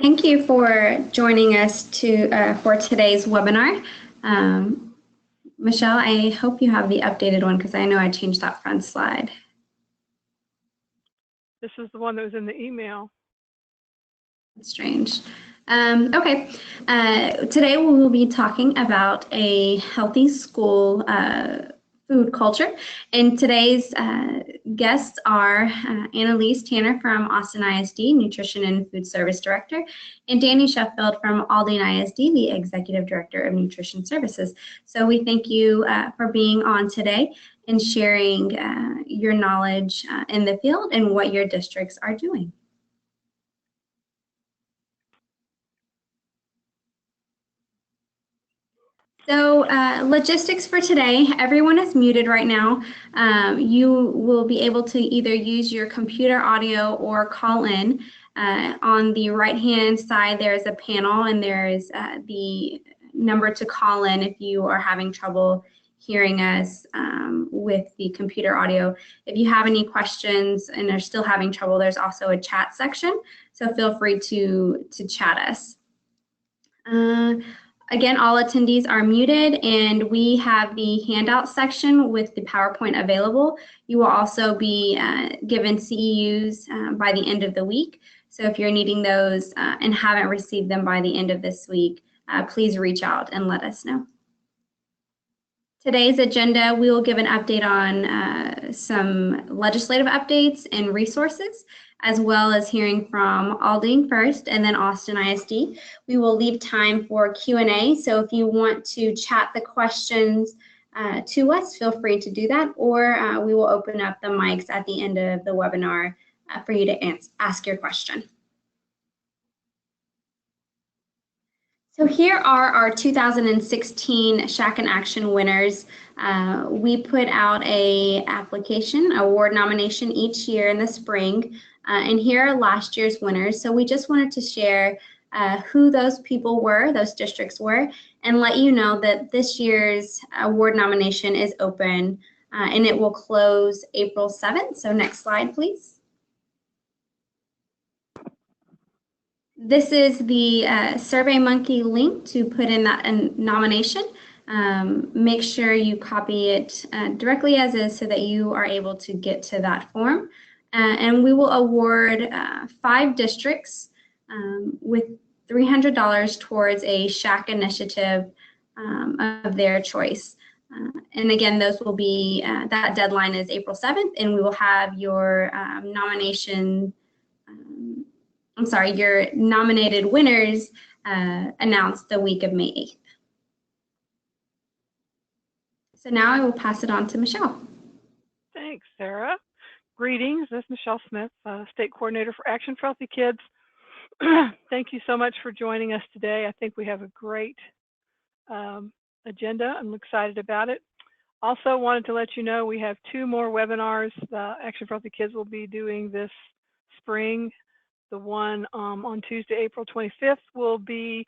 Thank you for joining us for today's webinar. Michelle, I hope you have the updated one because I know I changed that front slide. This is the one that was in the email. That's strange. Okay, today we will be talking about a healthy school food culture. And today's guests are Annalise Tanner from Austin ISD, Nutrition and Food Service Director, and Danny Sheffield from Aldine ISD, the Executive Director of Nutrition Services. So we thank you for being on today and sharing your knowledge in the field and what your districts are doing. So logistics for today, everyone is muted right now. You will be able to either use your computer audio or call in. On the right-hand side, there's a panel and there's the number to call in if you are having trouble hearing us with the computer audio. If you have any questions and are still having trouble, there's also a chat section, so feel free to chat us. Again, all attendees are muted, and we have the handout section with the PowerPoint available. You will also be given CEUs by the end of the week. So if you're needing those and haven't received them by the end of this week, please reach out and let us know. Today's agenda, we will give an update on some legislative updates and resources, as well as hearing from Aldine first and then Austin ISD. We will leave time for Q&A, so if you want to chat the questions to us, feel free to do that, or we will open up the mics at the end of the webinar for you to ask your question. So here are our 2016 SHAC in Action winners. We put out an application, award nomination each year in the spring, and here are last year's winners. So we just wanted to share who those people were, those districts were, and let you know that this year's award nomination is open and it will close April 7th. So next slide, please. This is the SurveyMonkey link to put in that nomination. Make sure you copy it directly as is so that you are able to get to that form. And we will award 5 districts with $300 towards a SHAC initiative of their choice. And again, those will be, that deadline is April 7th, and we will have your your nominated winners announced the week of May 8th. So now I will pass it on to Michelle. Thanks, Sarah. Greetings, this is Michelle Smith, State Coordinator for Action for Healthy Kids. Thank you so much for joining us today. I think we have a great agenda. I'm excited about it. Also wanted to let you know we have 2 more webinars Action for Healthy Kids will be doing this spring. The one on Tuesday, April 25th will be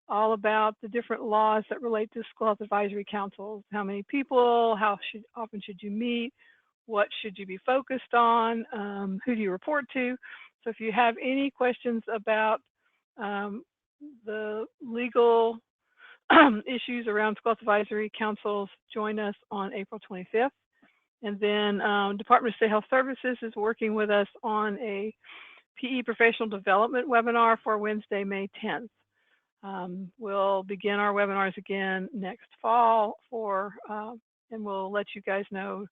all about the different laws that relate to school health advisory councils. How many people, how often should you meet, what should you be focused on, who do you report to? So if you have any questions about the legal issues around school health advisory councils, join us on April 25th. And then Department of State Health Services is working with us on a PE Professional Development webinar for Wednesday, May 10th. We'll begin our webinars again next fall and we'll let you guys know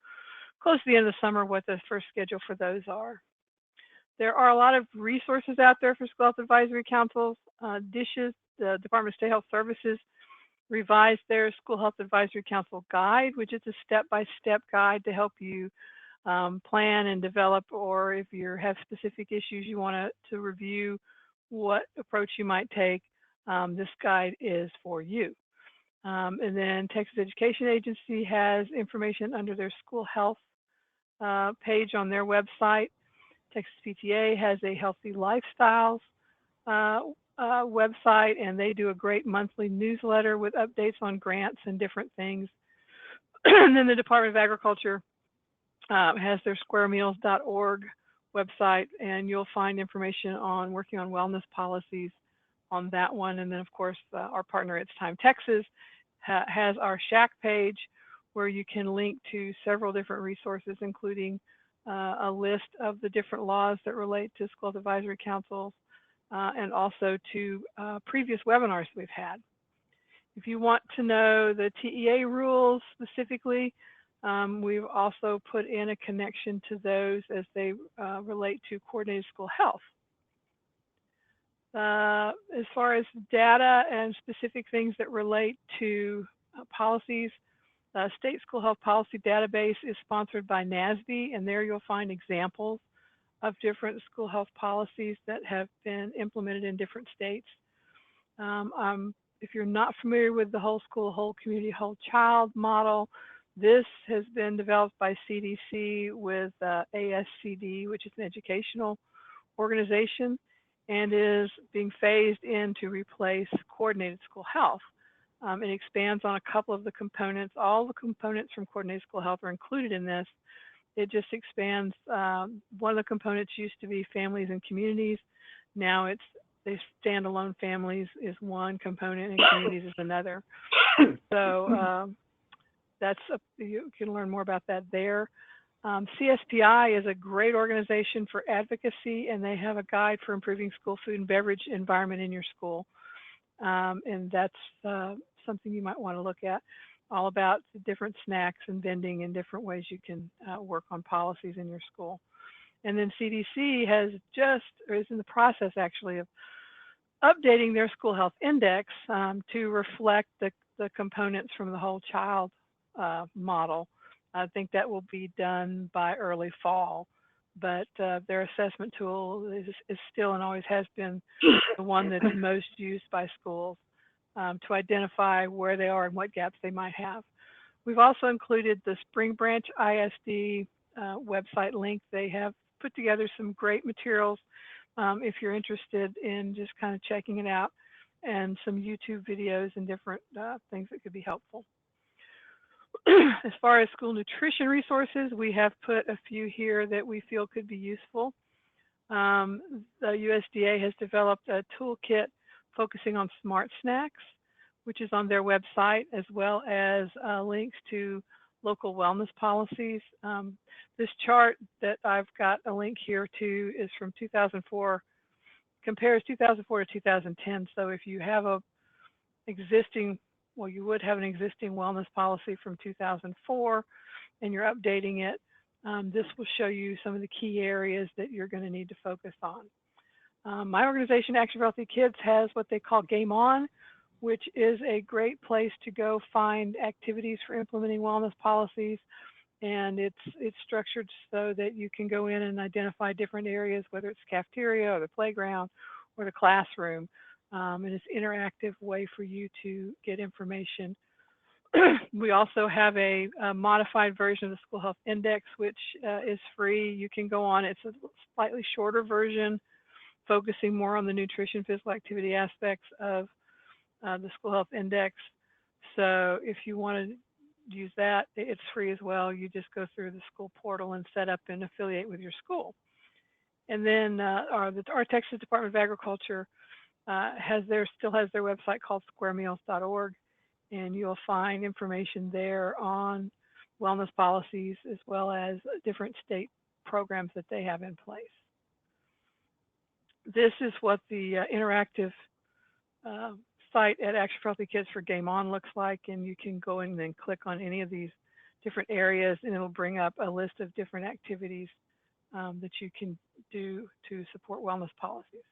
close to the end of the summer what the first schedule for those are. There are a lot of resources out there for school health advisory councils. DSHS, the Department of State Health Services, revised their School Health Advisory Council Guide, which is a step-by-step guide to help you plan and develop, or if you have specific issues you want to review what approach you might take, this guide is for you. And then Texas Education Agency has information under their school health page on their website. Texas PTA has a healthy lifestyles website, and they do a great monthly newsletter with updates on grants and different things. And then the Department of Agriculture has their squaremeals.org website, and you'll find information on working on wellness policies on that one. And then, of course, our partner, It's Time Texas, has our SHAC page where you can link to several different resources, including a list of the different laws that relate to school health advisory councils, and also to previous webinars we've had. If you want to know the TEA rules specifically, we've also put in a connection to those as they relate to coordinated school health. As far as data and specific things that relate to policies, State School Health Policy Database is sponsored by NASB, and there you'll find examples of different school health policies that have been implemented in different states. If you're not familiar with the whole school, whole community, whole child model, this has been developed by CDC with ASCD, which is an educational organization, and is being phased in to replace coordinated school health. It expands on a couple of the components. All the components from coordinated school health are included in this. It just expands. One of the components used to be families and communities. Now it's they standalone families is one component and communities is another. So you can learn more about that there. CSPI is a great organization for advocacy, and they have a guide for improving school food and beverage environment in your school. And that's something you might want to look at, all about the different snacks and vending and different ways you can work on policies in your school. And then CDC has is in the process actually of updating their school health index to reflect the components from the whole child model. I think that will be done by early fall, but their assessment tool is still and always has been the one that's most used by schools to identify where they are and what gaps they might have. We've also included the Spring Branch ISD website link. They have put together some great materials if you're interested in just kind of checking it out, and some YouTube videos and different things that could be helpful. As far as school nutrition resources, we have put a few here that we feel could be useful. The USDA has developed a toolkit focusing on smart snacks, which is on their website, as well as links to local wellness policies. This chart that I've got a link here to is from 2004, compares 2004 to 2010. So if you have you would have an existing wellness policy from 2004 and you're updating it, this will show you some of the key areas that you're going to need to focus on. My organization, Action for Healthy Kids, has what they call Game On, which is a great place to go find activities for implementing wellness policies. And it's structured so that you can go in and identify different areas, whether it's cafeteria or the playground or the classroom. And it's an interactive way for you to get information. We also have a modified version of the School Health Index, which is free. You can go on. It's a slightly shorter version, focusing more on the nutrition, physical activity aspects of the School Health Index. So if you want to use that, it's free as well. You just go through the school portal and set up and affiliate with your school. And then our Texas Department of Agriculture still has their website called squaremeals.org, and you'll find information there on wellness policies as well as different state programs that they have in place. This is what the interactive site at Action for Healthy Kids for Game On looks like, and you can go in and click on any of these different areas, and it'll bring up a list of different activities that you can do to support wellness policies.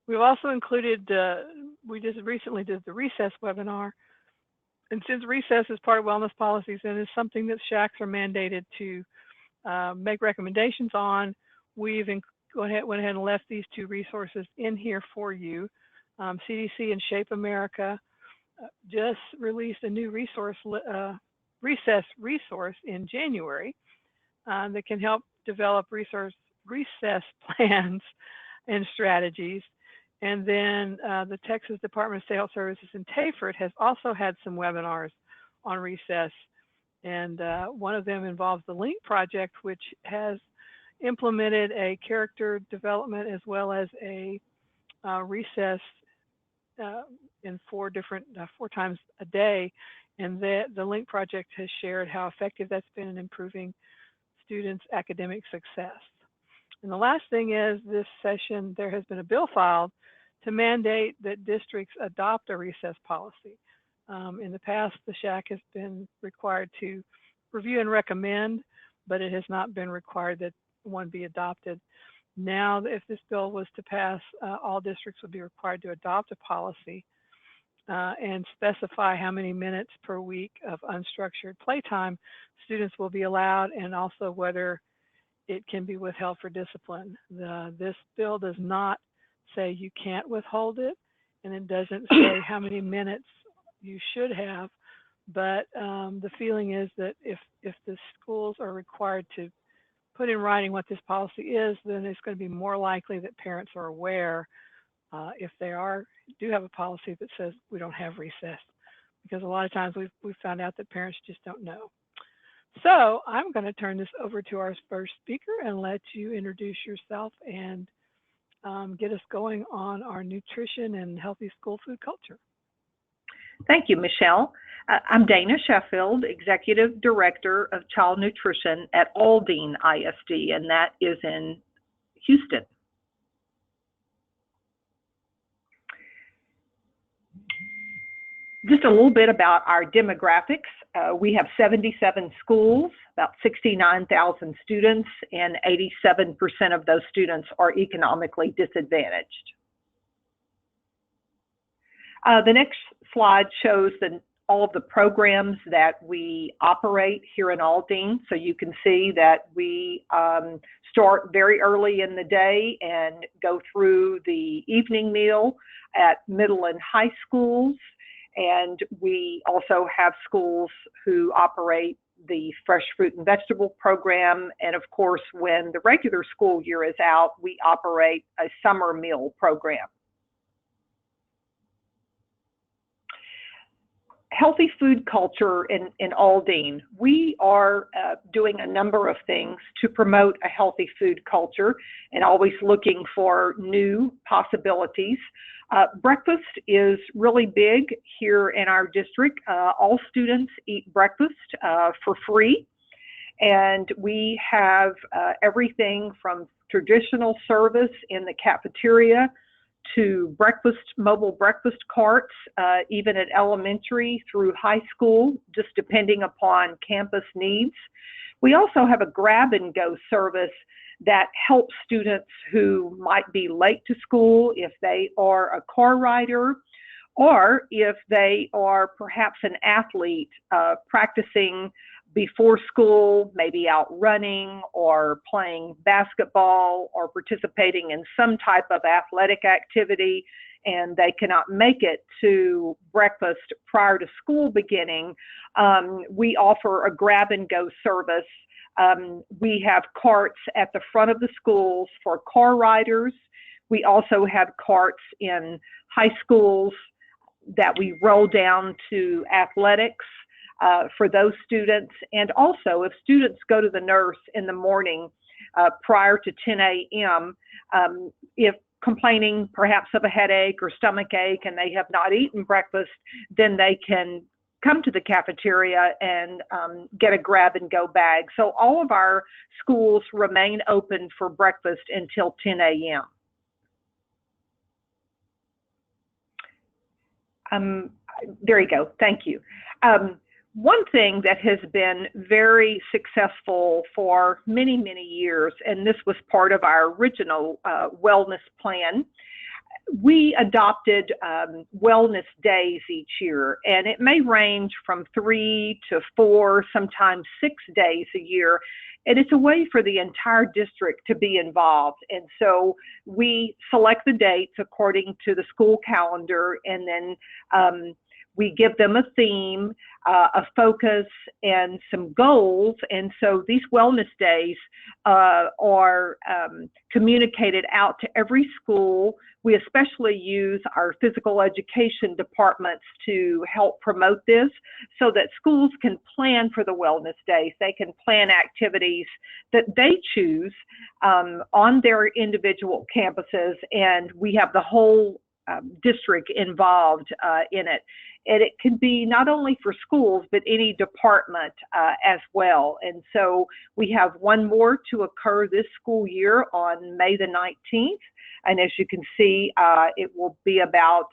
We've also included, we just recently did the recess webinar, and since recess is part of wellness policies and is something that SHACs are mandated to make recommendations on, we've went ahead and left these two resources in here for you. CDC and Shape America just released a new recess resource in January that can help develop recess plans and strategies. And then the Texas Department of State Health Services in Tayford has also had some webinars on recess. And one of them involves the LINK project, which has implemented a character development as well as a recess in four times a day, and the Link Project has shared how effective that's been in improving students' academic success. And the last thing is, this session there has been a bill filed to mandate that districts adopt a recess policy. In the past, the SHAC has been required to review and recommend, but it has not been required that one be adopted. Now, if this bill was to pass, all districts would be required to adopt a policy and specify how many minutes per week of unstructured playtime students will be allowed, and also whether it can be withheld for discipline. This bill does not say you can't withhold it, and it doesn't say how many minutes you should have, but the feeling is that if the schools are required to put in writing what this policy is, then it's going to be more likely that parents are aware if they do have a policy that says we don't have recess, because a lot of times we've found out that parents just don't know. So I'm going to turn this over to our first speaker and let you introduce yourself and get us going on our nutrition and healthy school food culture. Thank you, Michelle. I'm Dana Sheffield, Executive Director of Child Nutrition at Aldine ISD, and that is in Houston. Just a little bit about our demographics. We have 77 schools, about 69,000 students, and 87% of those students are economically disadvantaged. The next slide shows all of the programs that we operate here in Aldine. So you can see that we start very early in the day and go through the evening meal at middle and high schools. And we also have schools who operate the fresh fruit and vegetable program. And of course, when the regular school year is out, we operate a summer meal program. Healthy food culture in Aldine. We are doing a number of things to promote a healthy food culture and always looking for new possibilities. Breakfast is really big here in our district. All students eat breakfast for free. And we have everything from traditional service in the cafeteria to mobile breakfast carts, even at elementary through high school, just depending upon campus needs. We also have a grab-and-go service that helps students who might be late to school if they are a car rider, or if they are perhaps an athlete practicing before school, maybe out running or playing basketball or participating in some type of athletic activity, and they cannot make it to breakfast prior to school beginning. We offer a grab-and-go service. We have carts at the front of the schools for car riders. We also have carts in high schools that we roll down to athletics for those students. And also, if students go to the nurse in the morning prior to 10 a.m., if complaining perhaps of a headache or stomach ache and they have not eaten breakfast, then they can come to the cafeteria and get a grab-and-go bag. So all of our schools remain open for breakfast until 10 a.m. There you go. Thank you. One thing that has been very successful for many, many years, and this was part of our original wellness plan, we adopted wellness days each year, and it may range from 3 to 4, sometimes 6 days a year. And it's a way for the entire district to be involved. And so we select the dates according to the school calendar, and then we give them a theme, a focus, and some goals. And so these wellness days are communicated out to every school. We especially use our physical education departments to help promote this so that schools can plan for the wellness days. They can plan activities that they choose on their individual campuses, and we have the whole district involved in it. And it can be not only for schools, but any department as well. And so we have one more to occur this school year on May the 19th. And as you can see, it will be about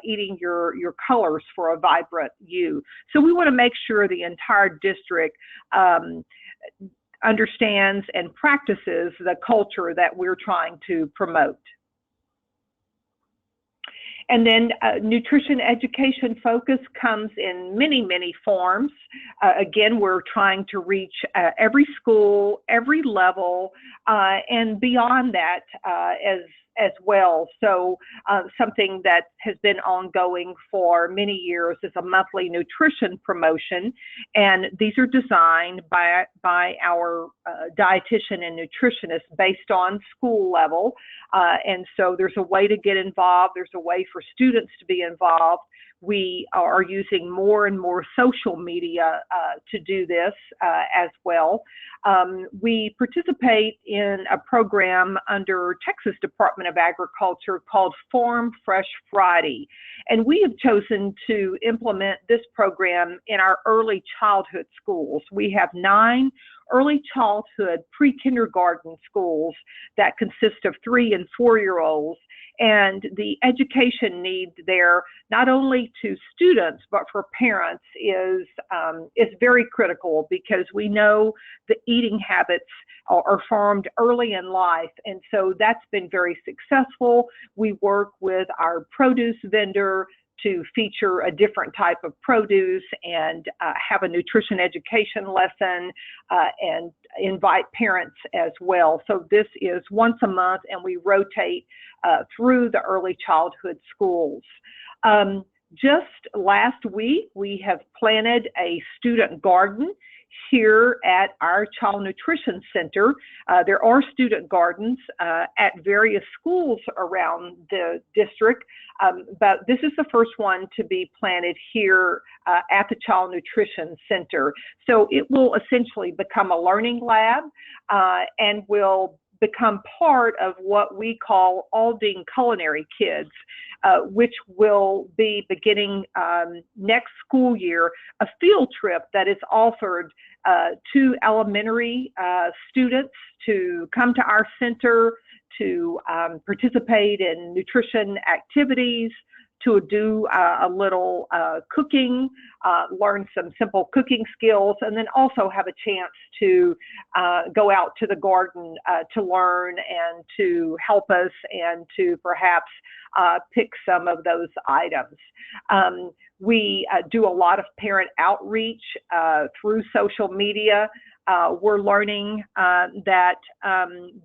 eating your colors for a vibrant you. So we want to make sure the entire district understands and practices the culture that we're trying to promote. And then nutrition education focus comes in many, many forms. Again, we're trying to reach every school, every level, and beyond that as well. So something that has been ongoing for many years is a monthly nutrition promotion. And these are designed by our dietitian and nutritionist based on school level. And so there's a way to get involved. There's a way for students to be involved. We are using more and more social media to do this as well. We participate in a program under Texas Department of Agriculture called Farm Fresh Friday. And we have chosen to implement this program in our early childhood schools. We have 9 early childhood pre-kindergarten schools that consist of 3- and 4-year-olds. And the education need there, not only to students, but for parents is very critical, because we know the eating habits are formed early in life. And so that's been very successful. We work with our produce vendor to feature a different type of produce and have a nutrition education lesson and invite parents as well. So this is once a month, and we rotate through the early childhood schools. Just last week, we have planted a student garden here at our Child Nutrition Center. There are student gardens at various schools around the district, but this is the first one to be planted here at the Child Nutrition Center. So it will essentially become a learning lab and will become part of what we call Aldine Culinary Kids, which will be beginning next school year, a field trip that is offered to elementary students to come to our center to participate in nutrition activities, to do a little cooking, learn some simple cooking skills, and then also have a chance to go out to the garden to learn and to help us and to perhaps pick some of those items. We do a lot of parent outreach through social media. We're learning that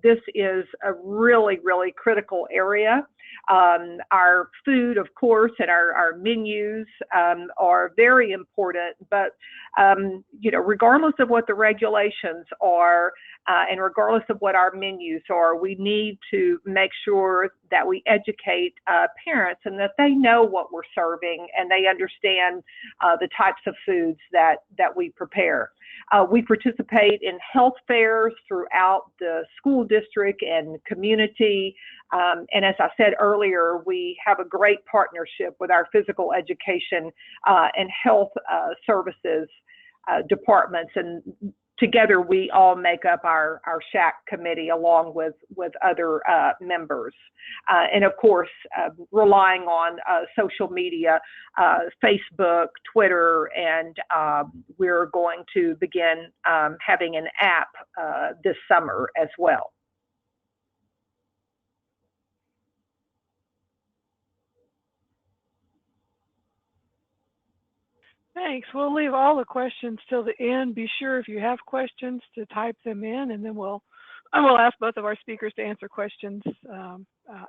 this is a really, really critical area. Our food, of course, and our menus are very important, but regardless of what the regulations are and regardless of what our menus are, we need to make sure that we educate parents and that they know what we're serving and they understand the types of foods that we prepare. We participate in health fairs throughout the school district and community. And as I said earlier, we have a great partnership with our physical education and health services departments. And together we all make up our SHAC committee along with other members. And of course, relying on social media, Facebook, Twitter, and we're going to begin having an app this summer as well. Thanks. We'll leave all the questions till the end. Be sure if you have questions to type them in, and then we'll ask both of our speakers to answer questions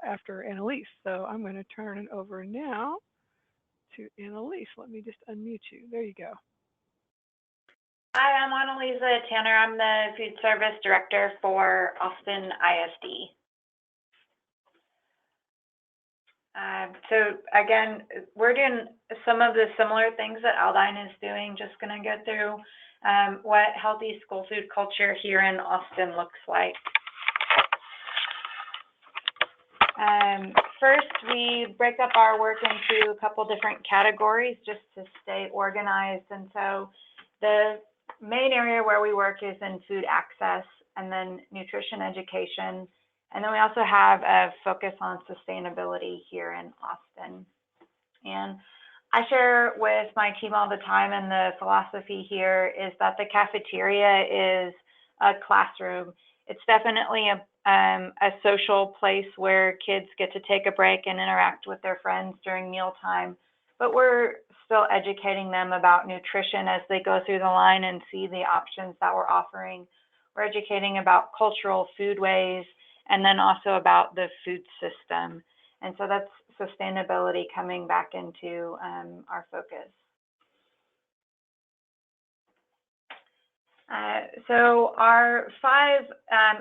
after Annalise. So I'm going to turn it over now to Annalise. Let me just unmute you. There you go. Hi, I'm Annalisa Tanner. I'm the Food Service Director for Austin ISD. So again, we're doing some of the similar things that Aldine is doing. Just going to go through what healthy school food culture here in Austin looks like. First, we break up our work into a couple different categories just to stay organized. And so the main area where we work is in food access and then nutrition education. And then we also have a focus on sustainability here in Austin. And I share with my team all the time, and the philosophy here is that the cafeteria is a classroom. It's definitely a social place where kids get to take a break and interact with their friends during mealtime, but we're still educating them about nutrition as they go through the line and see the options that we're offering. We're educating about cultural foodways and then also about the food system. And so that's sustainability coming back into our focus. So our 5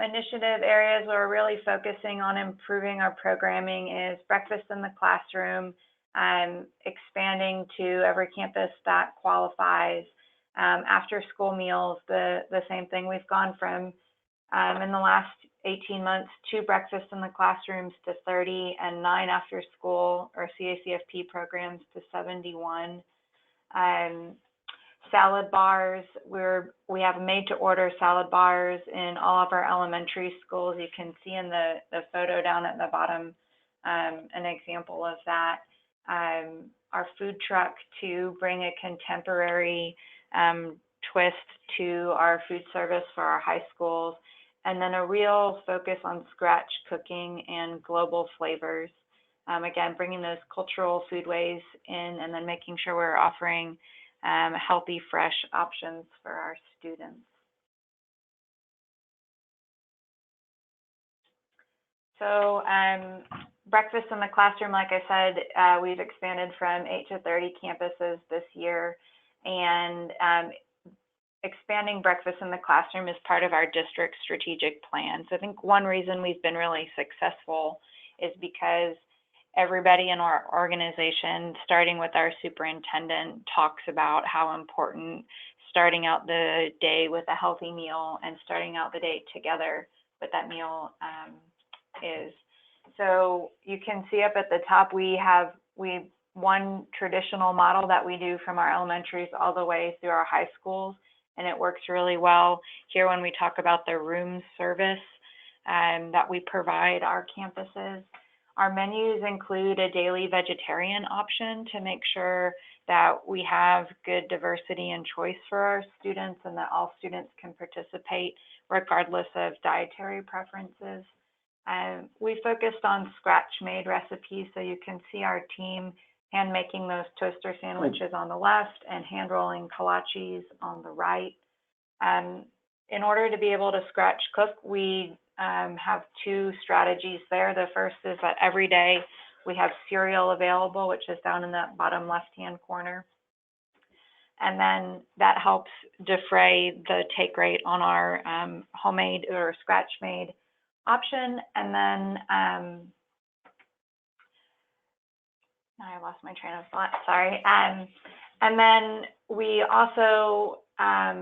initiative areas where we're really focusing on improving our programming is breakfast in the classroom, expanding to every campus that qualifies, after school meals, the same thing. We've gone from, in the last 18 months, 2 breakfasts in the classrooms to 30 and 9 after school or CACFP programs to 71. Salad bars, we have made-to-order salad bars in all of our elementary schools. You can see in the photo down at the bottom an example of that. Our food truck to bring a contemporary twist to our food service for our high schools, and then a real focus on scratch cooking and global flavors. Again, bringing those cultural foodways in and then making sure we're offering healthy, fresh options for our students. So breakfast in the classroom, like I said, we've expanded from 8 to 30 campuses this year, and expanding breakfast in the classroom is part of our district strategic plan. So I think one reason we've been really successful is because everybody in our organization, starting with our superintendent, talks about how important starting out the day with a healthy meal and starting out the day together with that meal is. So you can see up at the top, we one traditional model that we do from our elementaries all the way through our high schools, and it works really well. Here, when we talk about the room service that we provide our campuses, our menus include a daily vegetarian option to make sure that we have good diversity and choice for our students and that all students can participate regardless of dietary preferences. We focused on scratch-made recipes, so you can see our team hand making those toaster sandwiches on the left and hand rolling kolaches on the right. In order to be able to scratch cook, we have 2 strategies there. The first is that every day we have cereal available, which is down in that bottom left-hand corner. And then that helps defray the take rate on our homemade or scratch-made option. And then, I lost my train of thought, sorry. And then we also, let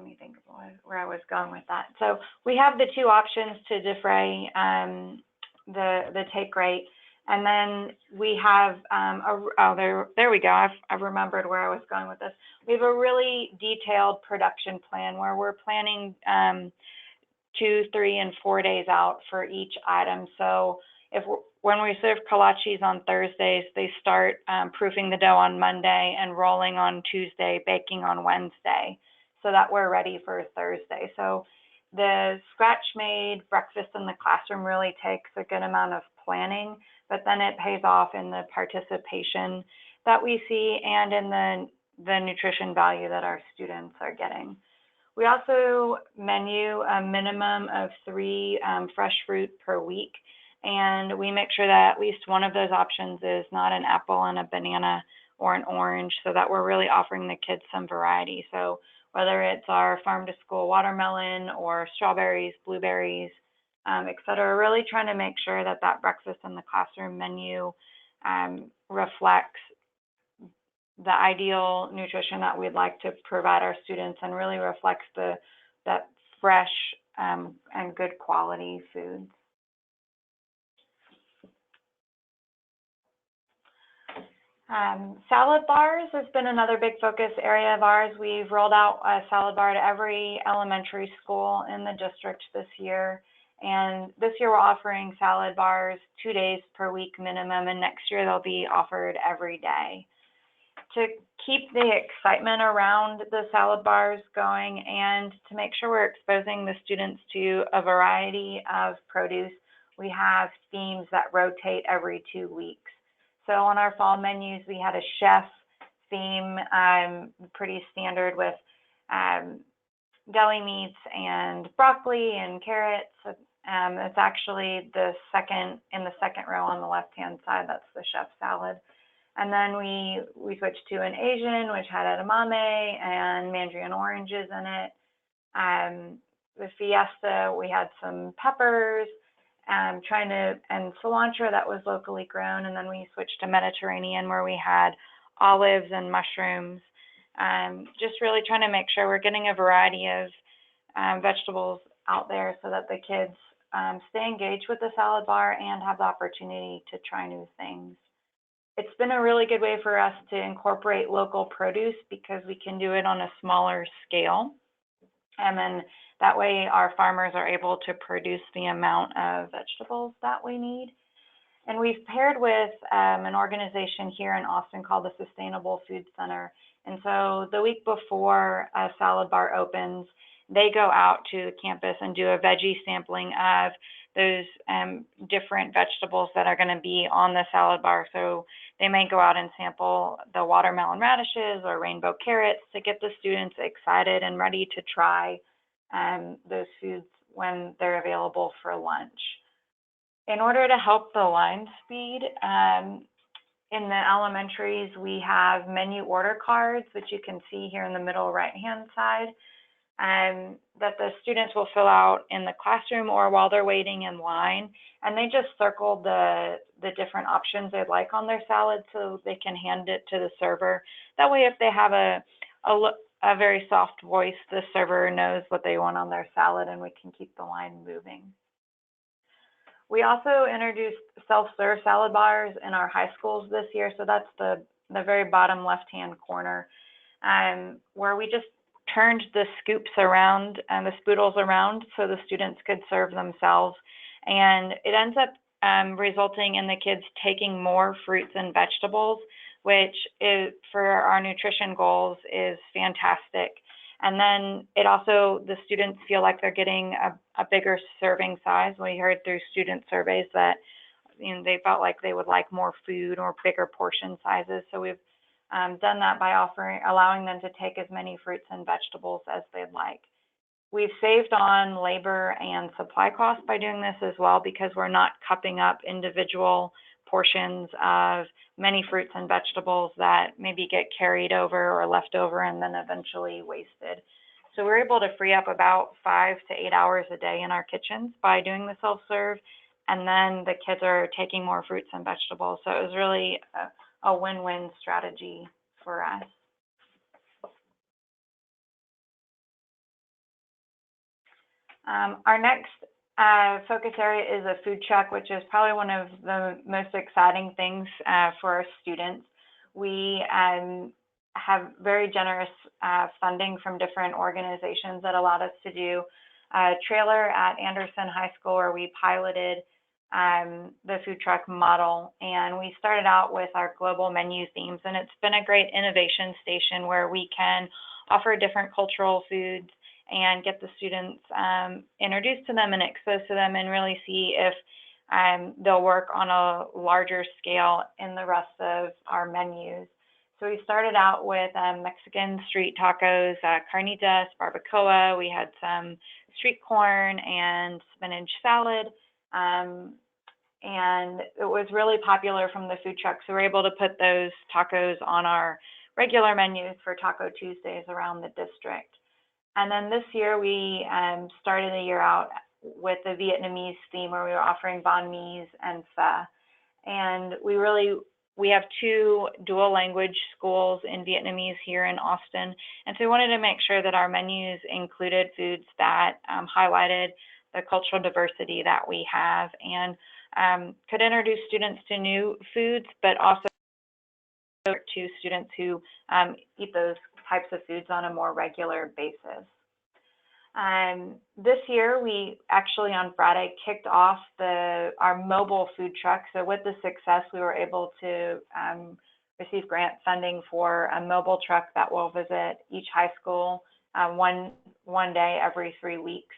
me think of where I was going with that. So we have the 2 options to defray the take rate. And then we have, there we go. I've remembered where I was going with this. We have a really detailed production plan where we're planning 2, 3, and 4 days out for each item. So when we serve kolaches on Thursdays, they start proofing the dough on Monday and rolling on Tuesday, baking on Wednesday, so that we're ready for Thursday. So the scratch-made breakfast in the classroom really takes a good amount of planning, but then it pays off in the participation that we see and in the nutrition value that our students are getting. We also menu a minimum of 3 fresh fruit per week, and we make sure that at least one of those options is not an apple and a banana or an orange, so that we're really offering the kids some variety. So whether it's our farm-to-school watermelon or strawberries, blueberries, et cetera, really trying to make sure that that breakfast in the classroom menu reflects the ideal nutrition that we'd like to provide our students and really reflects that fresh and good quality foods. Salad bars has been another big focus area of ours. We've rolled out a salad bar to every elementary school in the district this year. And this year we're offering salad bars 2 days per week minimum, and next year they'll be offered every day. To keep the excitement around the salad bars going and to make sure we're exposing the students to a variety of produce, we have themes that rotate every 2 weeks. So on our fall menus, we had a chef theme, pretty standard with deli meats and broccoli and carrots. It's actually the second row on the left-hand side. That's the chef salad. And then we switched to an Asian, which had edamame and mandarin oranges in it. The fiesta, we had some peppers, and cilantro that was locally grown. And then we switched to Mediterranean, where we had olives and mushrooms. Just really trying to make sure we're getting a variety of vegetables out there so that the kids stay engaged with the salad bar and have the opportunity to try new things. It's been a really good way for us to incorporate local produce because we can do it on a smaller scale. And then that way our farmers are able to produce the amount of vegetables that we need. And we've paired with an organization here in Austin called the Sustainable Food Center. And so the week before a salad bar opens, they go out to the campus and do a veggie sampling of those different vegetables that are going to be on the salad bar. So they may go out and sample the watermelon radishes or rainbow carrots to get the students excited and ready to try those foods when they're available for lunch. In order to help the line speed, in the elementaries, we have menu order cards, which you can see here in the middle right-hand side, that the students will fill out in the classroom or while they're waiting in line. And they just circle the different options they'd like on their salad so they can hand it to the server. That way, if they have a very soft voice, the server knows what they want on their salad and we can keep the line moving. We also introduced self-serve salad bars in our high schools this year. So that's the very bottom left-hand corner, where we just turned the scoops around and the spoodles around so the students could serve themselves. And it ends up resulting in the kids taking more fruits and vegetables, which is, for our nutrition goals, is fantastic. And then it also, the students feel like they're getting a bigger serving size. We heard through student surveys that they felt like they would like more food or bigger portion sizes. So we've done that by allowing them to take as many fruits and vegetables as they'd like. We've saved on labor and supply costs by doing this as well, because we're not cupping up individual portions of many fruits and vegetables that maybe get carried over or left over and then eventually wasted. So we're able to free up about 5 to 8 hours a day in our kitchens by doing the self-serve, and then the kids are taking more fruits and vegetables. So it was really a win-win strategy for us. Our next focus area is a food truck, which is probably one of the most exciting things for our students. We have very generous funding from different organizations that allowed us to do a trailer at Anderson High School where we piloted the food truck model. And we started out with our global menu themes, and it's been a great innovation station where we can offer different cultural foods and get the students introduced to them and exposed to them, and really see if they'll work on a larger scale in the rest of our menus. So we started out with Mexican street tacos, carnitas, barbacoa. We had some street corn and spinach salad. And it was really popular from the food truck. So we're able to put those tacos on our regular menus for Taco Tuesdays around the district. And then this year we started the year out with the Vietnamese theme where we were offering banh mi's and pho. And we have 2 dual language schools in Vietnamese here in Austin. And so we wanted to make sure that our menus included foods that highlighted the cultural diversity that we have and could introduce students to new foods, but also to students who eat those types of foods on a more regular basis. This year, we actually on Friday kicked off our mobile food truck. So with the success, we were able to receive grant funding for a mobile truck that will visit each high school one day every 3 weeks.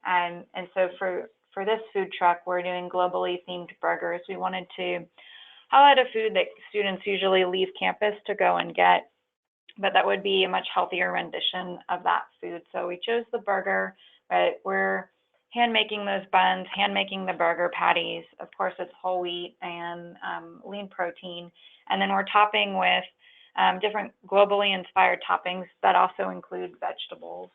And so for this food truck, we're doing globally themed burgers. We wanted to highlight a food that students usually leave campus to go and get, but that would be a much healthier rendition of that food. So we chose the burger, but we're hand making those buns, hand making the burger patties. Of course, it's whole wheat and lean protein. And then we're topping with different globally inspired toppings that also include vegetables.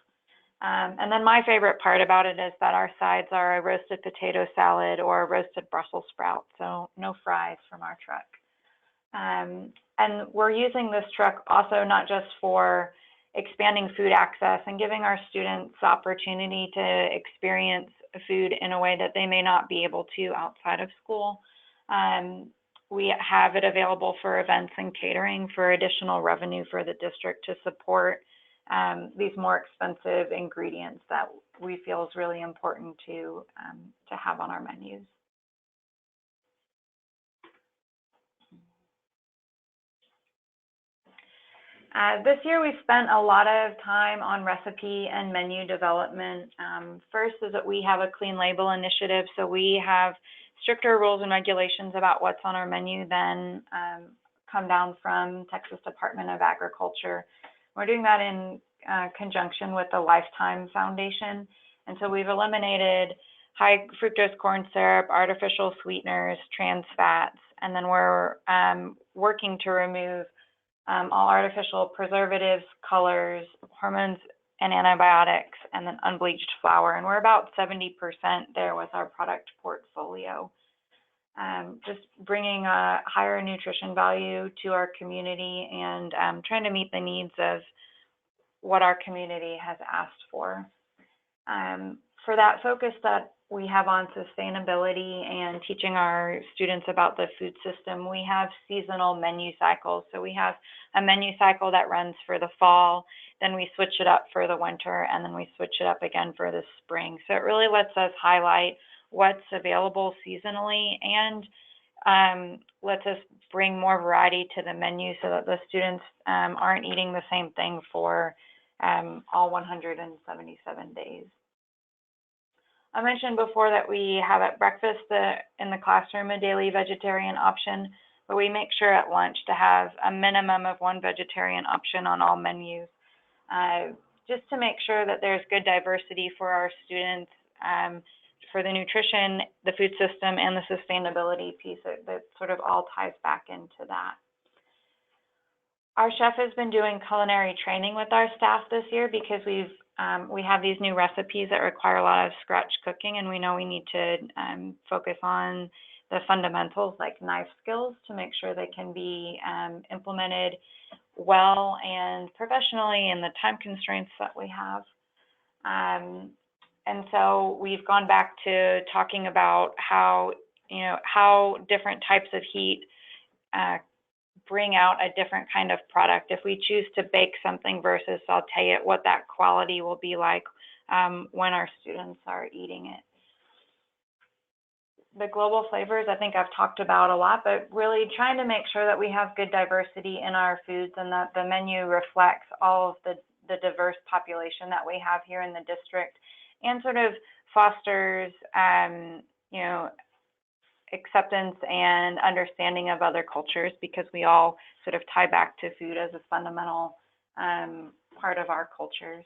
And then my favorite part about it is that our sides are a roasted potato salad or a roasted Brussels sprout, so no fries from our truck. And we're using this truck also not just for expanding food access and giving our students the opportunity to experience food in a way that they may not be able to outside of school. We have it available for events and catering for additional revenue for the district to support these more expensive ingredients that we feel is really important to have on our menus. This year we spent a lot of time on recipe and menu development. First is that we have a clean label initiative, so we have stricter rules and regulations about what's on our menu than come down from Texas Department of Agriculture. We're doing that in conjunction with the Lifetime Foundation, and so we've eliminated high fructose corn syrup, artificial sweeteners, trans fats, and then we're working to remove all artificial preservatives, colors, hormones, and antibiotics, and then unbleached flour. And we're about 70% there with our product portfolio. Just bringing a higher nutrition value to our community and trying to meet the needs of what our community has asked for. For that focus that we have on sustainability and teaching our students about the food system, we have seasonal menu cycles. So we have a menu cycle that runs for the fall, then we switch it up for the winter, and then we switch it up again for the spring. So it really lets us highlight what's available seasonally and lets us bring more variety to the menu so that the students aren't eating the same thing for all 177 days. I mentioned before that we have at breakfast in the classroom a daily vegetarian option, but we make sure at lunch to have a minimum of one vegetarian option on all menus, just to make sure that there's good diversity for our students, for the nutrition, the food system, and the sustainability piece that sort of all ties back into that. Our chef has been doing culinary training with our staff this year because we have these new recipes that require a lot of scratch cooking, and we know we need to focus on the fundamentals like knife skills to make sure they can be implemented well and professionally in the time constraints that we have. And so we've gone back to talking about how different types of heat bring out a different kind of product. If we choose to bake something versus saute it, what that quality will be like when our students are eating it. The global flavors, I think I've talked about a lot, but really trying to make sure that we have good diversity in our foods and that the menu reflects all of the diverse population that we have here in the district and sort of fosters, acceptance and understanding of other cultures, because we all sort of tie back to food as a fundamental part of our cultures.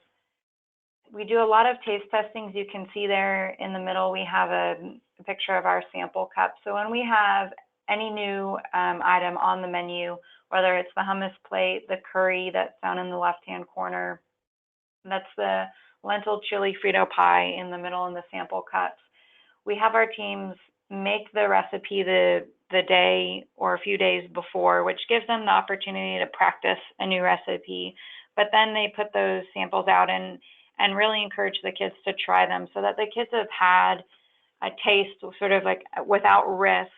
We do a lot of taste testings. You can see there in the middle, we have a picture of our sample cup. So when we have any new item on the menu, whether it's the hummus plate, the curry that's down in the left-hand corner, that's the lentil chili Frito pie in the middle in the sample cups, we have our teams make the recipe the day or a few days before, which gives them the opportunity to practice a new recipe. But then they put those samples out and really encourage the kids to try them so that the kids have had a taste sort of like without risk,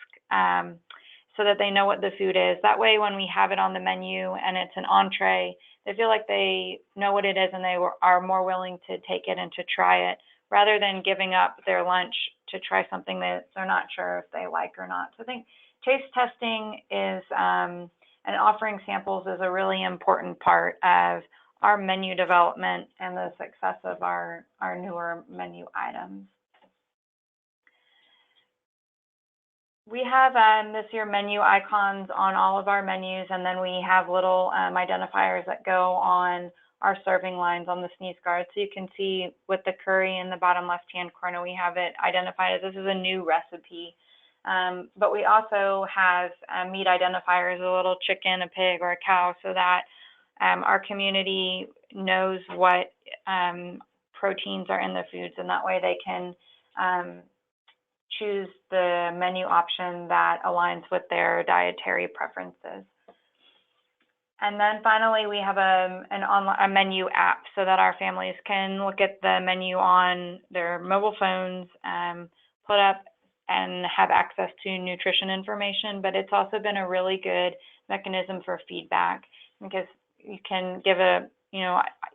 so that they know what the food is. That way, when we have it on the menu and it's an entree, they feel like they know what it is and they are more willing to take it and to try it, rather than giving up their lunch to try something that they're not sure if they like or not. So I think taste testing is, and offering samples is a really important part of our menu development and the success of our newer menu items. We have this year menu icons on all of our menus, and then we have little identifiers that go on our serving lines on the sneeze guard. So you can see with the curry in the bottom left-hand corner, we have it identified as this is a new recipe. But we also have meat identifiers, a little chicken, a pig, or a cow, so that our community knows what proteins are in the foods, and that way they can choose the menu option that aligns with their dietary preferences. And then finally, we have a menu app so that our families can look at the menu on their mobile phones, put up and have access to nutrition information. But it's also been a really good mechanism for feedback, because you can give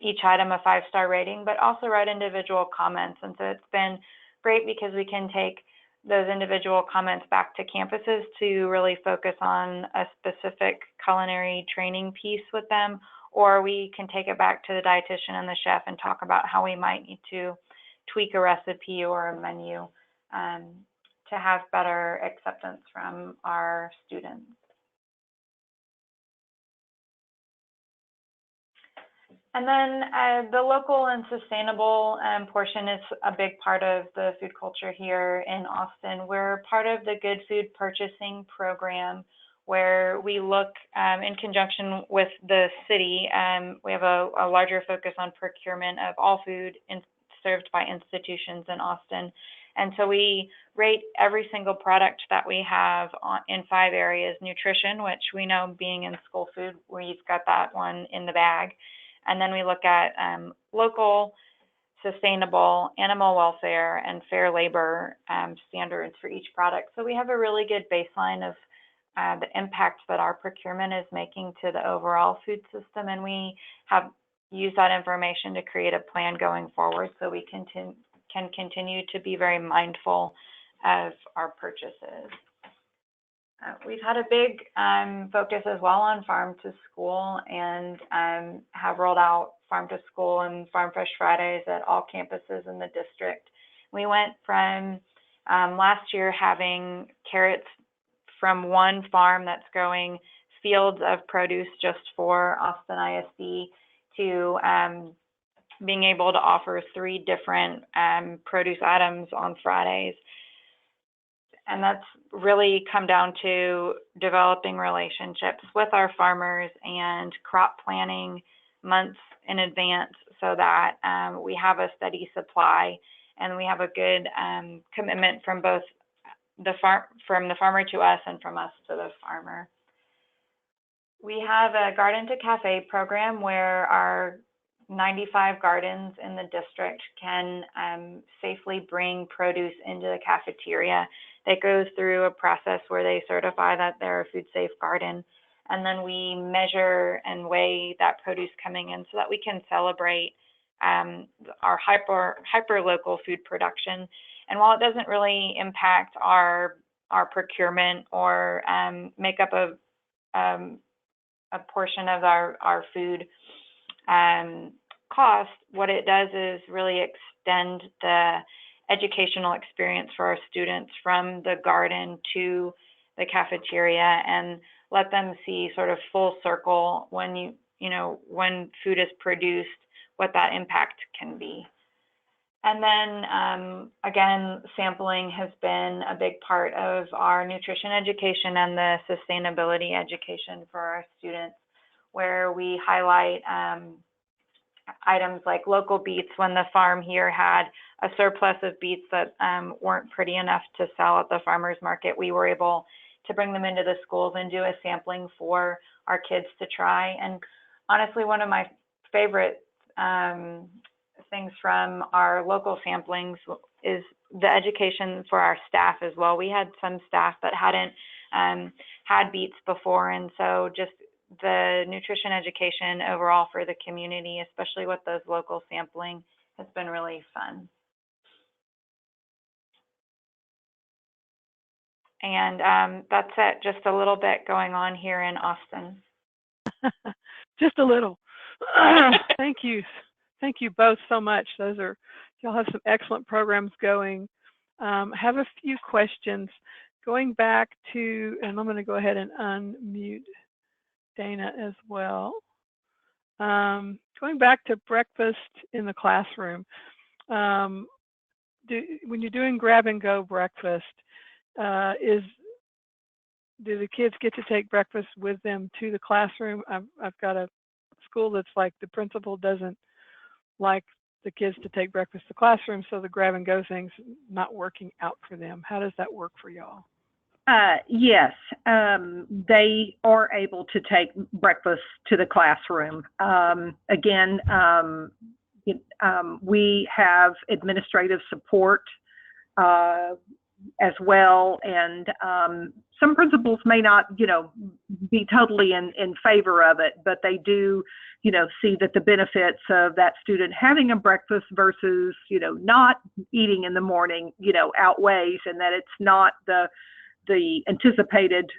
each item a 5-star rating, but also write individual comments. And so it's been great because we can take those individual comments back to campuses to really focus on a specific culinary training piece with them, or we can take it back to the dietitian and the chef and talk about how we might need to tweak a recipe or a menu to have better acceptance from our students. And then the local and sustainable portion is a big part of the food culture here in Austin. We're part of the Good Food Purchasing Program, where we look in conjunction with the city. We have a larger focus on procurement of all food served by institutions in Austin. And so we rate every single product that we have in 5 areas. Nutrition, which we know being in school food, we've got that one in the bag. And then we look at local, sustainable, animal welfare, and fair labor standards for each product. So we have a really good baseline of the impact that our procurement is making to the overall food system. And we have used that information to create a plan going forward so we can continue to be very mindful of our purchases. We've had a big focus as well on farm to school, and have rolled out farm to school and Farm Fresh Fridays at all campuses in the district. We went from last year having carrots from one farm that's growing fields of produce just for Austin ISD to being able to offer 3 different produce items on Fridays. And that's really come down to developing relationships with our farmers and crop planning months in advance so that we have a steady supply and we have a good commitment from both from the farmer to us and from us to the farmer. We have a Garden to Cafe program where our 95 gardens in the district can safely bring produce into the cafeteria. That goes through a process where they certify that they're a food safe garden. And then we measure and weigh that produce coming in so that we can celebrate our hyper local food production. And while it doesn't really impact our procurement or make up a portion of our food cost, what it does is really extend the educational experience for our students from the garden to the cafeteria and let them see sort of full circle when when food is produced, what that impact can be. And then again, sampling has been a big part of our nutrition education and the sustainability education for our students, where we highlight items like local beets. When the farm here had a surplus of beets that weren't pretty enough to sell at the farmer's market, we were able to bring them into the schools and do a sampling for our kids to try. And honestly, one of my favorite things from our local samplings is the education for our staff as well. We had some staff that hadn't had beets before. And so just the nutrition education overall for the community, especially with those local sampling, has been really fun. And that's it, just a little bit going on here in Austin. Just a little. Thank you. Thank you both so much. Y'all have some excellent programs going. I have a few questions. Going back to, and I'm going to go ahead and unmute Dana as well. Going back to breakfast in the classroom, when you're doing grab and go breakfast, do the kids get to take breakfast with them to the classroom? I've got a school that's like the principal doesn't like the kids to take breakfast to the classroom, so the grab and go thing's not working out for them. How does that work for y'all? Yes, they are able to take breakfast to the classroom. Again, we have administrative support as well, and some principals may not, be totally in favor of it, but they do, see that the benefits of that student having a breakfast versus, not eating in the morning, outweighs, and that it's not the anticipated,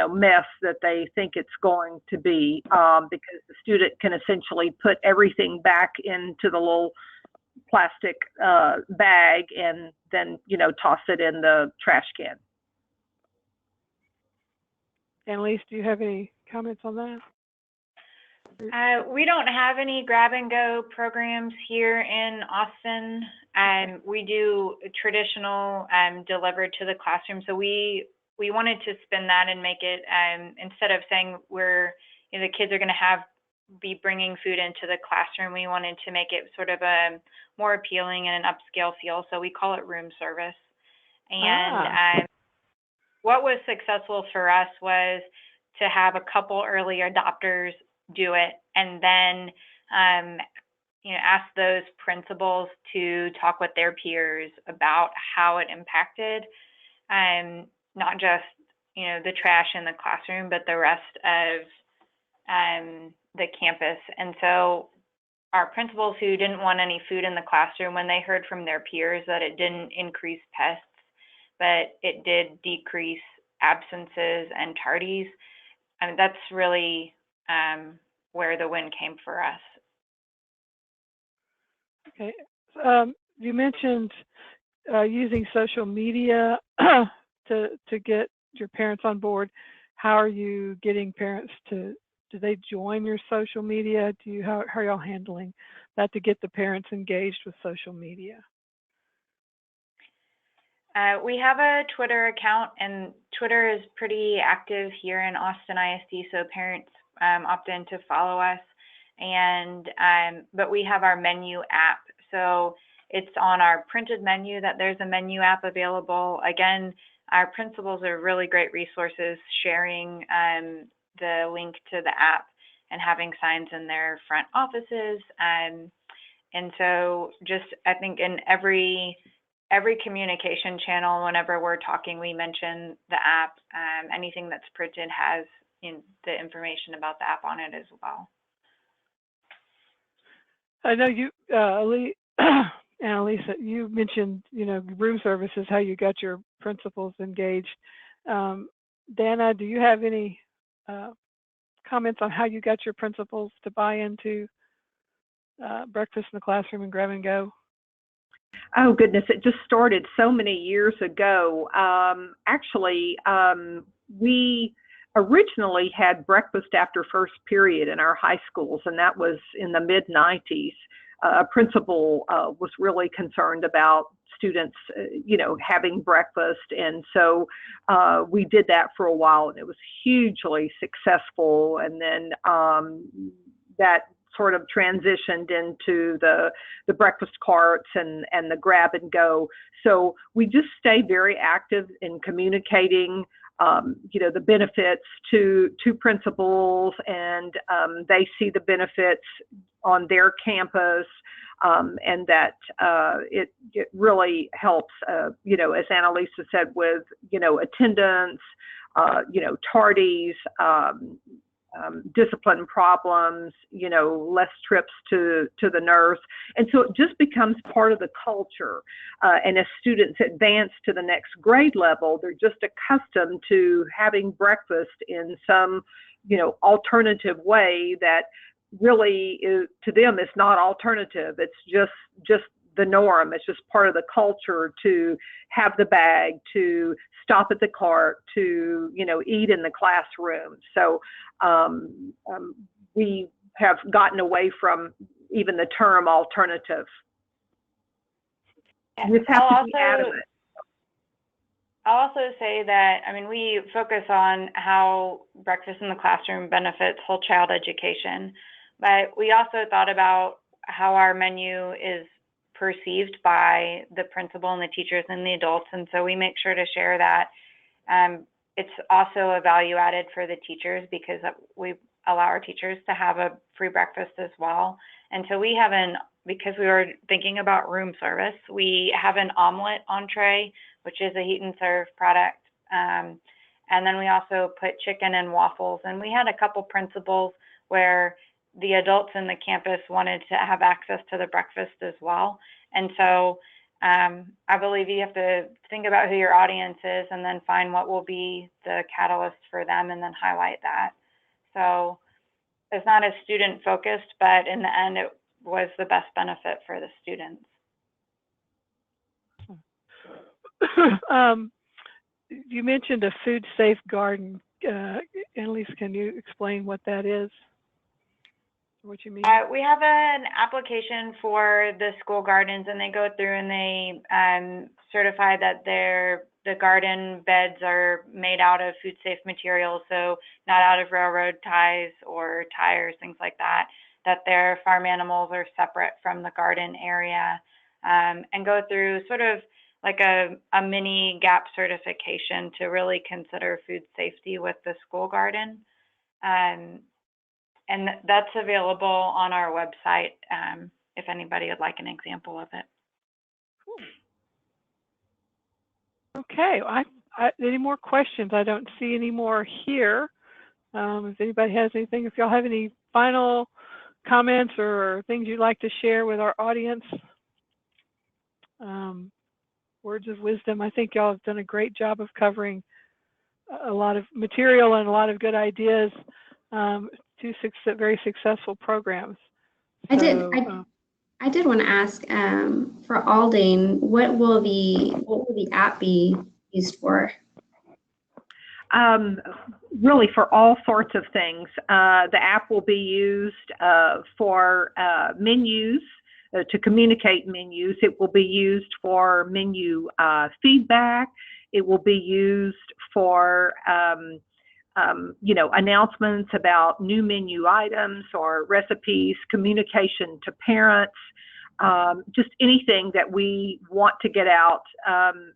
mess that they think it's going to be, because the student can essentially put everything back into the little plastic bag and then, toss it in the trash can. Annalise, do you have any comments on that? We don't have any grab and go programs here in Austin. We do traditional delivered to the classroom. So we wanted to spin that and make it, instead of saying the kids are going to be bringing food into the classroom, we wanted to make it sort of a more appealing and an upscale feel. So we call it room service. And what was successful for us was to have a couple early adopters do it, and then ask those principals to talk with their peers about how it impacted not just the trash in the classroom, but the rest of the campus. And so our principals who didn't want any food in the classroom, when they heard from their peers that it didn't increase pests, but it did decrease absences and tardies, that's really where the win came for us. Okay. You mentioned using social media to get your parents on board. How are you getting parents do they join your social media? How are y'all handling that to get the parents engaged with social media? We have a Twitter account, and Twitter is pretty active here in Austin ISD, so parents opt in to follow us. And but we have our menu app, so it's on our printed menu that there's a menu app available. Again, our principals are really great resources, sharing the link to the app and having signs in their front offices. And so just, I think in every communication channel, whenever we're talking, we mention the app. Anything that's printed has the information about the app on it as well. I know you, Annalisa, you mentioned, room services, how you got your principals engaged. Dana, do you have any comments on how you got your principals to buy into breakfast in the classroom and grab and go? Oh, goodness. It just started so many years ago. Actually, we originally had breakfast after first period in our high schools, and that was in the mid-90s. A principal was really concerned about students, having breakfast. And so we did that for a while, and it was hugely successful. And then that sort of transitioned into the breakfast carts and the grab and go. So we just stay very active in communicating, the benefits to principals, and they see the benefits on their campus, and that it really helps, as Annalisa said, with, attendance, tardies, discipline problems, less trips to the nurse. And so it just becomes part of the culture. And as students advance to the next grade level, they're just accustomed to having breakfast in some, alternative way that really is, to them, it's not alternative. It's just the norm. It's just part of the culture to have the bag, to stop at the cart, to, eat in the classroom. So we have gotten away from even the term alternative. You just have to be adamant. I'll also say that, we focus on how breakfast in the classroom benefits whole child education, but we also thought about how our menu is perceived by the principal and the teachers and the adults. And so we make sure to share that. It's also a value added for the teachers because we allow our teachers to have a free breakfast as well. And so because we were thinking about room service, we have an omelet entree, which is a heat and serve product. And then we also put chicken and waffles. And we had a couple principals where the adults in the campus wanted to have access to the breakfast as well. And so I believe you have to think about who your audience is and then find what will be the catalyst for them and then highlight that. So it's not as student focused, but in the end, it was the best benefit for the students. You mentioned a food safe garden. Annalise, can you explain what that is? What you mean? We have an application for the school gardens, and they go through and they certify that the garden beds are made out of food safe materials, so not out of railroad ties or tires, things like that, that their farm animals are separate from the garden area, and go through sort of like a mini GAP certification to really consider food safety with the school garden. And that's available on our website if anybody would like an example of it. Cool. Okay, any more questions? I don't see any more here. If anybody has anything, if y'all have any final comments or things you'd like to share with our audience, words of wisdom. I think y'all have done a great job of covering a lot of material and a lot of good ideas. Two very successful programs. I did want to ask for Aldine, what will the app be used for? Really for all sorts of things. The app will be used for menus, to communicate menus. It will be used for menu feedback. It will be used for announcements about new menu items or recipes, communication to parents, just anything that we want to get out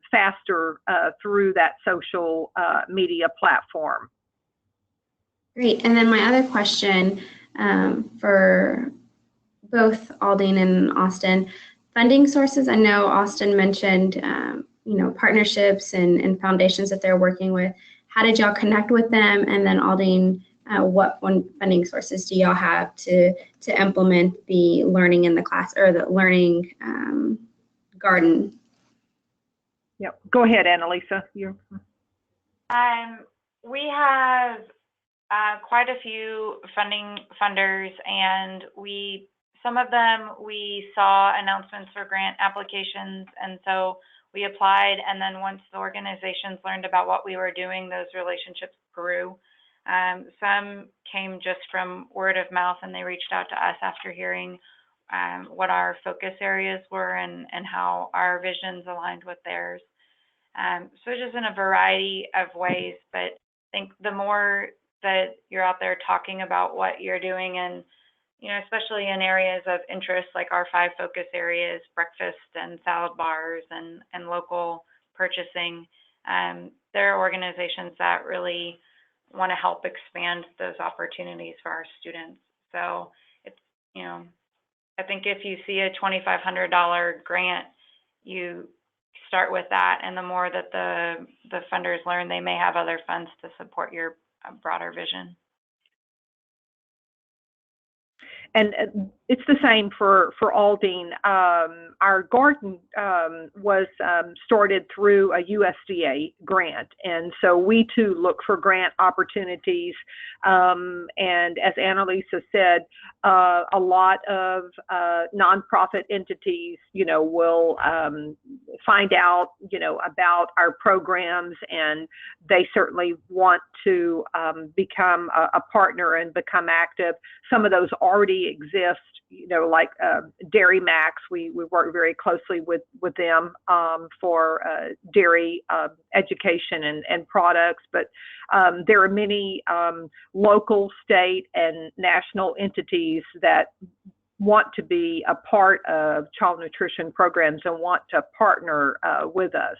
faster through that social media platform. Great. And then my other question for both Aldine and Austin, funding sources. I know Austin mentioned, partnerships and foundations that they're working with. How did y'all connect with them? And then Aldine, what funding sources do y'all have to implement the learning in the class or the learning garden? Yep. Go ahead, Annalisa. We have quite a few funders, and some of them we saw announcements for grant applications, and so we applied, and then once the organizations learned about what we were doing, those relationships grew. Some came just from word of mouth, and they reached out to us after hearing what our focus areas were and how our visions aligned with theirs. So just in a variety of ways, but I think the more that you're out there talking about what you're doing, and especially in areas of interest like our 5 focus areas, breakfast and salad bars and local purchasing, there are organizations that really want to help expand those opportunities for our students. So it's, I think if you see a $2,500 grant, you start with that, and the more that the funders learn, they may have other funds to support your broader vision. And it's the same for Aldine. Our garden was started through a USDA grant, and so we too look for grant opportunities. And as Annalisa said, a lot of nonprofit entities, will find out, about our programs, and they certainly want to become a partner and become active. Some of those already exist, like Dairy Max. We work very closely with them for dairy education and products, but there are many local, state, and national entities that want to be a part of child nutrition programs and want to partner with us.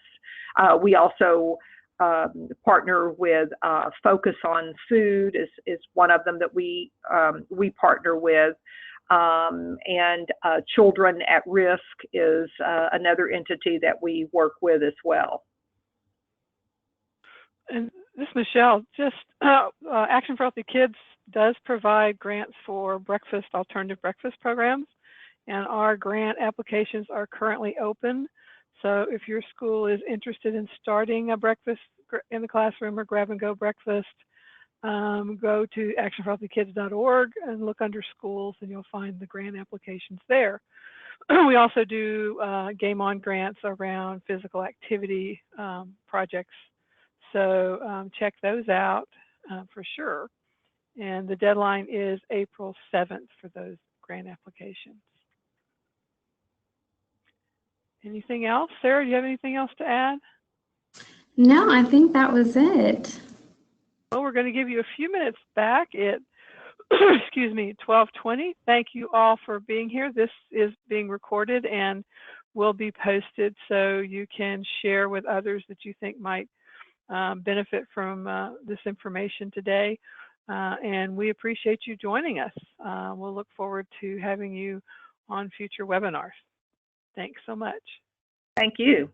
We also partner with Focus on Food is one of them that we partner with, and Children at Risk is another entity that we work with as well. And this is Michelle. Just Action for Healthy Kids does provide grants for alternative breakfast programs, and our grant applications are currently open. So if your school is interested in starting a breakfast in the classroom or grab-and-go breakfast, go to actionforhealthykids.org and look under schools, and you'll find the grant applications there. We also do Game On grants around physical activity projects. So check those out for sure. And the deadline is April 7th for those grant applications. Anything else? Sarah, do you have anything else to add? No, I think that was it. Well, we're going to give you a few minutes back at, excuse me, 12:20. Thank you all for being here. This is being recorded and will be posted, so you can share with others that you think might benefit from this information today. And we appreciate you joining us. We'll look forward to having you on future webinars. Thanks so much. Thank you.